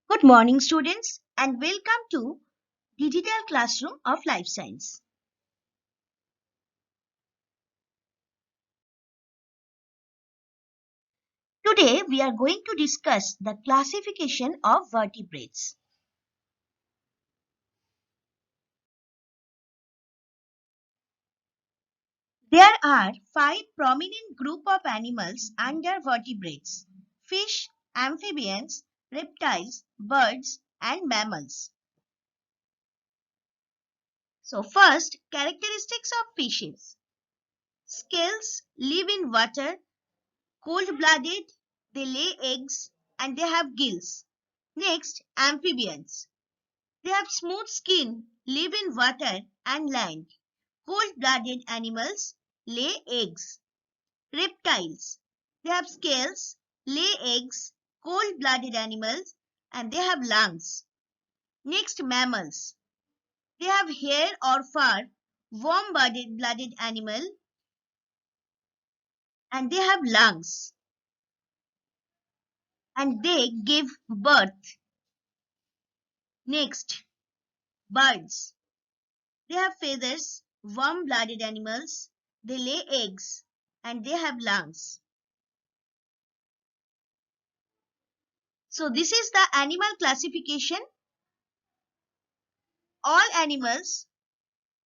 Good morning, students, and welcome to Digital Classroom of Life Science. Today, we are going to discuss the classification of vertebrates. There are 5 prominent groups of animals under vertebrates: fish, amphibians, reptiles, birds, and mammals. So first, characteristics of fishes. Scales live in water, cold-blooded, they lay eggs, and they have gills. Next, amphibians. They have smooth skin, live in water and land. Cold-blooded animals lay eggs. Reptiles. They have scales, lay eggs, cold-blooded animals, and they have lungs. Next, mammals. They have hair or fur, warm-blooded animal, and they have lungs. And they give birth. Next, birds. They have feathers, warm-blooded animals, they lay eggs, and they have lungs. So this is the animal classification. All animals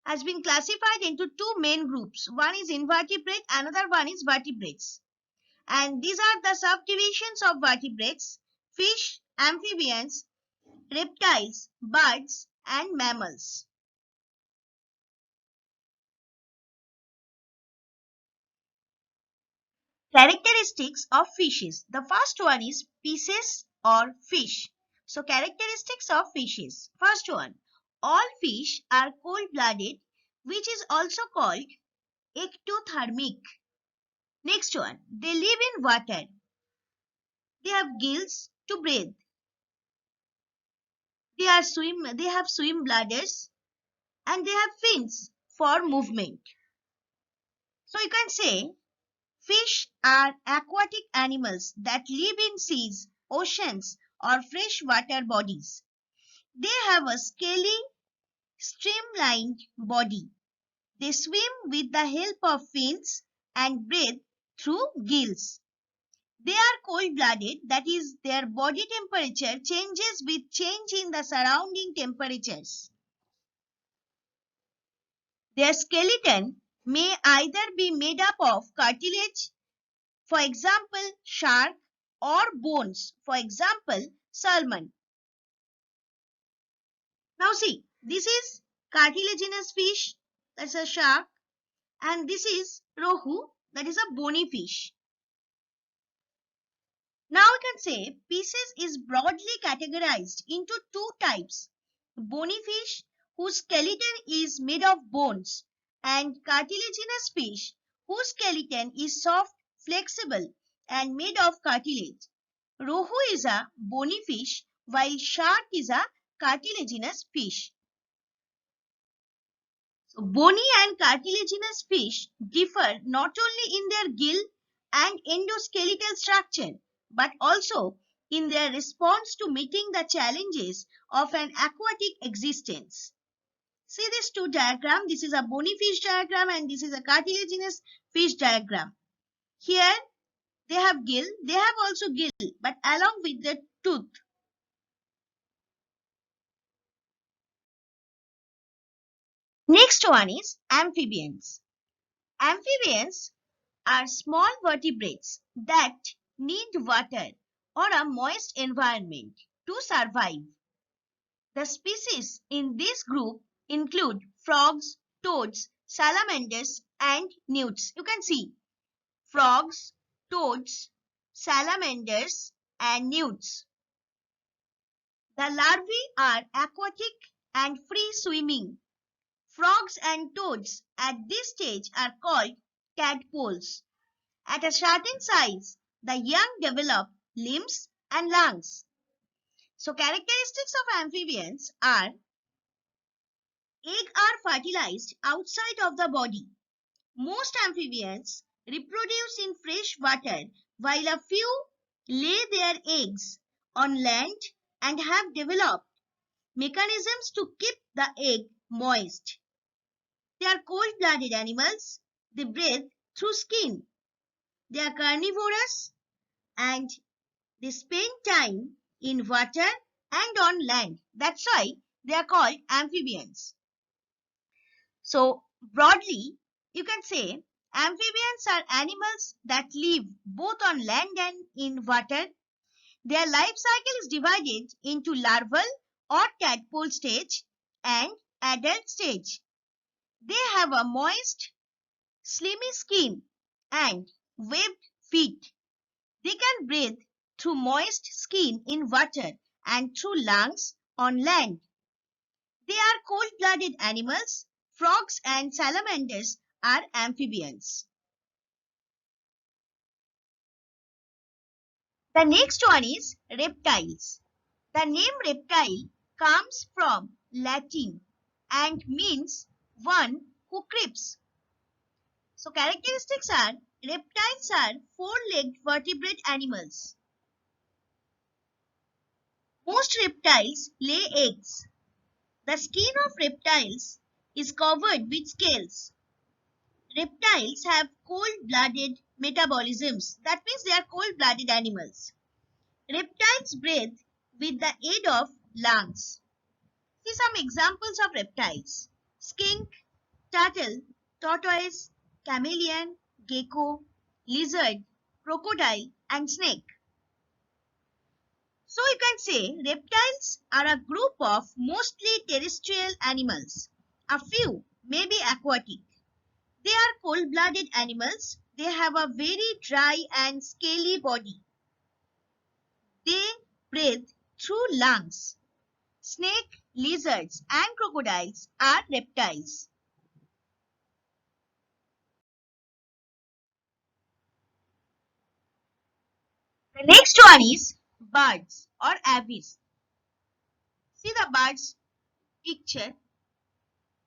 has been classified into two main groups. One is invertebrate, another one is vertebrates. And these are the subdivisions of vertebrates: fish, amphibians, reptiles, birds, and mammals. Characteristics of fishes. The first one is species or fish. So characteristics of fishes. First one, all fish are cold-blooded, which is also called ectothermic. Next one, they live in water. They have gills to breathe. They have swim bladders, and they have fins for movement. So you can say fish are aquatic animals that live in seas, oceans, or freshwater bodies. They have a scaly, streamlined body. They swim with the help of fins and breathe through gills. They are cold-blooded, that is, their body temperature changes with change in the surrounding temperatures. Their skeleton may either be made up of cartilage, for example, shark, or bones, for example, salmon. Now see, this is cartilaginous fish, that's a shark, and this is rohu, that is a bony fish. Now we can say species is broadly categorized into two types: bony fish, whose skeleton is made of bones, and cartilaginous fish, whose skeleton is soft, flexible, and made of cartilage. Rohu is a bony fish, while shark is a cartilaginous fish. So, bony and cartilaginous fish differ not only in their gill and endoskeletal structure, but also in their response to meeting the challenges of an aquatic existence. See these two diagrams. This is a bony fish diagram and this is a cartilaginous fish diagram. Here they have gill, they have also gill, but along with the tooth. Next one is amphibians. Amphibians are small vertebrates that need water or a moist environment to survive. The species in this group include frogs, toads, salamanders, and newts. You can see frogs, toads, salamanders, and newts. The larvae are aquatic and free swimming. Frogs and toads at this stage are called tadpoles. At a certain size, the young develop limbs and lungs. So characteristics of amphibians are: eggs are fertilized outside of the body. Most amphibians reproduce in fresh water, while a few lay their eggs on land and have developed mechanisms to keep the egg moist. They are cold-blooded animals. They breathe through skin. They are carnivorous and they spend time in water and on land. That's why they are called amphibians. So, broadly, you can say amphibians are animals that live both on land and in water. Their life cycle is divided into larval or tadpole stage and adult stage. They have a moist, slimy skin and webbed feet. They can breathe through moist skin in water and through lungs on land. They are cold-blooded animals. Frogs and salamanders are amphibians. The next one is reptiles. The name reptile comes from Latin and means one who creeps. So characteristics are reptiles are four-legged vertebrate animals. Most reptiles lay eggs. The skin of reptiles is covered with scales. Reptiles have cold-blooded metabolisms. That means they are cold-blooded animals. Reptiles breathe with the aid of lungs. See some examples of reptiles. Skink, turtle, tortoise, chameleon, gecko, lizard, crocodile and snake. So you can say reptiles are a group of mostly terrestrial animals. A few may be aquatic. They are cold-blooded animals. They have a very dry and scaly body. They breathe through lungs. Snake, lizards and crocodiles are reptiles. The next one is birds or aves. See the bird's picture.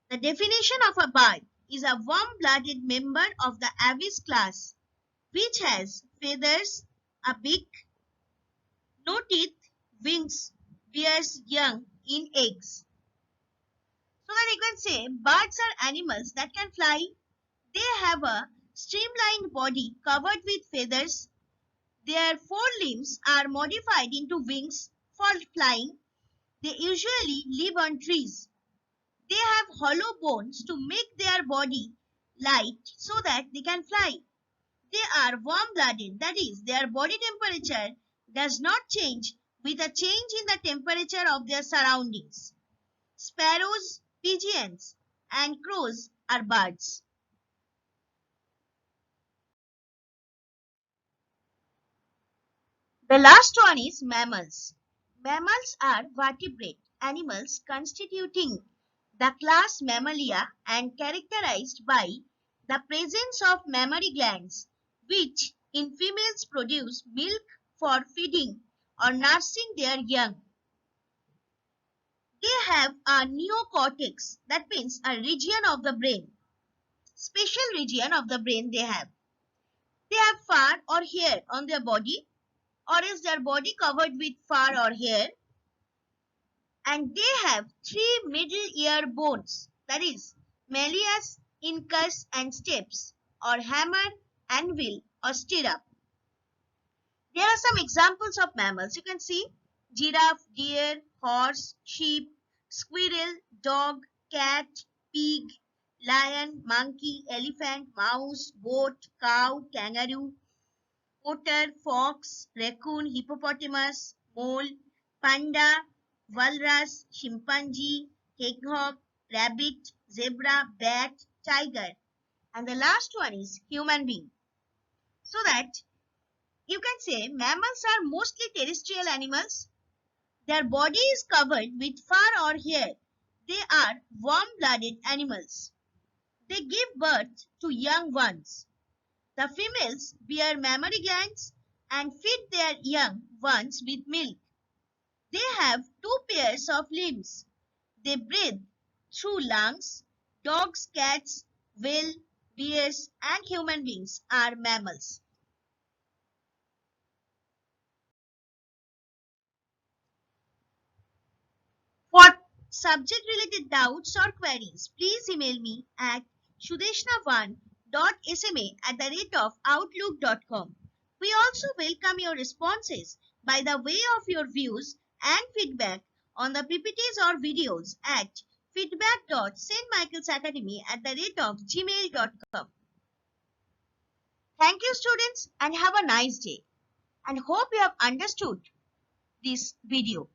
The definition of a bird is a warm-blooded member of the aves class which has feathers, a beak, no teeth, wings, bears young in eggs. So that you can say birds are animals that can fly. They have a streamlined body covered with feathers. Their forelimbs are modified into wings for flying. They usually live on trees. They have hollow bones to make their body light so that they can fly. They are warm-blooded, that is, their body temperature does not change with a change in the temperature of their surroundings. Sparrows, pigeons, and crows are birds. The last one is mammals. Mammals are vertebrate animals constituting the class Mammalia and characterized by the presence of mammary glands, which in females produce milk for feeding or nursing their young. They have a neocortex, that means a region of the brain, special region of the brain they have. They have fur or hair on their body, or is their body covered with fur or hair, and they have three middle ear bones, that is malleus, incus and stapes, or hammer, anvil or stirrup. There are some examples of mammals. You can see giraffe, deer, horse, sheep, squirrel, dog, cat, pig, lion, monkey, elephant, mouse, goat, cow, kangaroo, otter, fox, raccoon, hippopotamus, mole, panda, walrus, chimpanzee, hedgehog, rabbit, zebra, bat, tiger. And the last one is human being. So that you can say mammals are mostly terrestrial animals. Their body is covered with fur or hair. They are warm-blooded animals. They give birth to young ones. The females bear mammary glands and feed their young ones with milk. They have two pairs of limbs. They breathe through lungs. Dogs, cats, whale, bears, and human beings are mammals. subject-related doubts or queries, please email me at shudeshna1.sma@outlook.com. We also welcome your responses by the way of your views and feedback on the PPTs or videos at feedback.stmichaelsacademy@gmail.com. Thank you, students, and have a nice day. And hope you have understood this video.